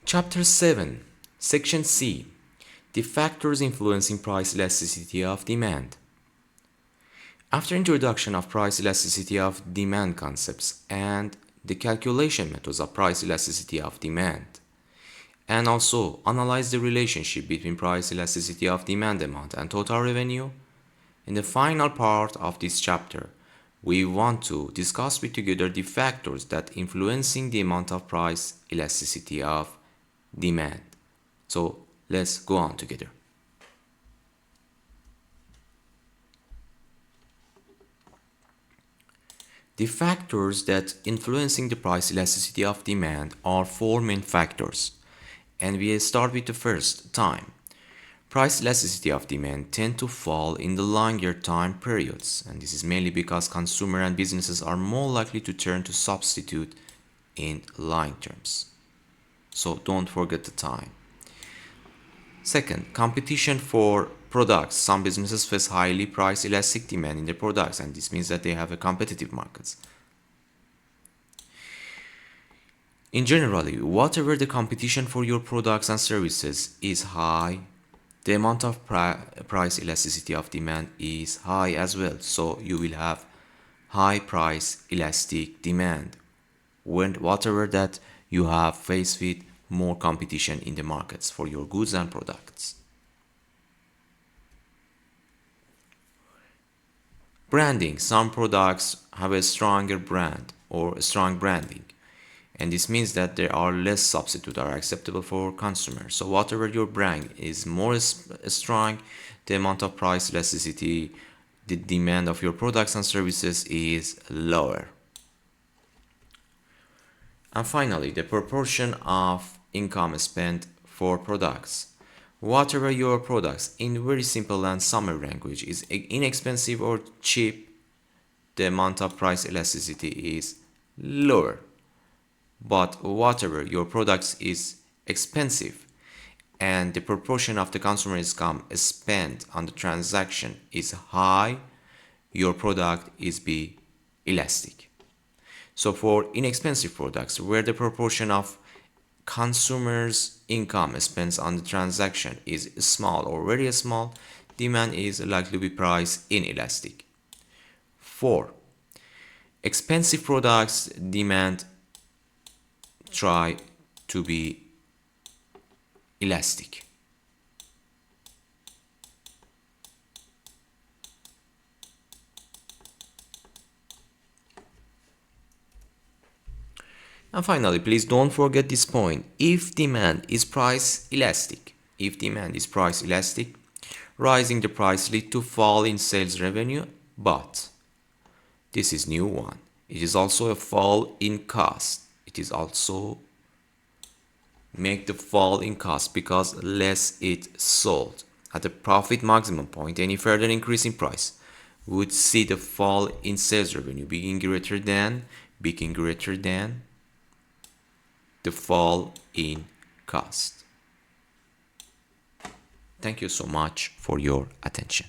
Chapter 7, Section C, the factors influencing price elasticity of demand. After introduction of price elasticity of demand concepts and the calculation methods of price elasticity of demand, and also analyze the relationship between price elasticity of demand amount and total revenue, in the final part of this chapter, we want to discuss with together the factors that influencing the amount of price elasticity of demand. So let's go on together. The factors that influencing the price elasticity of demand are four main factors, and we start with the first, time. Price elasticity of demand tend to fall in the longer time periods, and this is mainly because consumer and businesses are more likely to turn to substitute in long terms. So don't forget the time. Second, competition for products. Some businesses face highly price elastic demand in their products, and this means that they have a competitive markets. In general, whatever the competition for your products and services is high, the amount of price elasticity of demand is high as well. So you will have high price elastic demand when whatever that you have faced with more competition in the markets for your goods and products. Branding. Some products have a stronger brand or a strong branding, and this means that there are less substitutes are acceptable for consumers. So whatever your brand is more strong, the amount of price elasticity, the demand of your products and services is lower. And finally, the proportion of income spent for products. Whatever your products, in very simple and summary language, is inexpensive or cheap, the amount of price elasticity is lower. But whatever your products is expensive and the proportion of the consumer income spent on the transaction is high, your product is be elastic. So for inexpensive products where the proportion of consumers income spent on the transaction is small or very small, demand is likely to be price inelastic. 4. Expensive products demand try to be elastic. And finally, please don't forget this point. If demand is price elastic, rising the price lead to fall in sales revenue, but this is new one. It is also a fall in cost. It is also make the fall in cost because less it sold. At the profit maximum point, any further increase in price would see the fall in sales revenue being greater than the fall in cost. Thank you so much for your attention.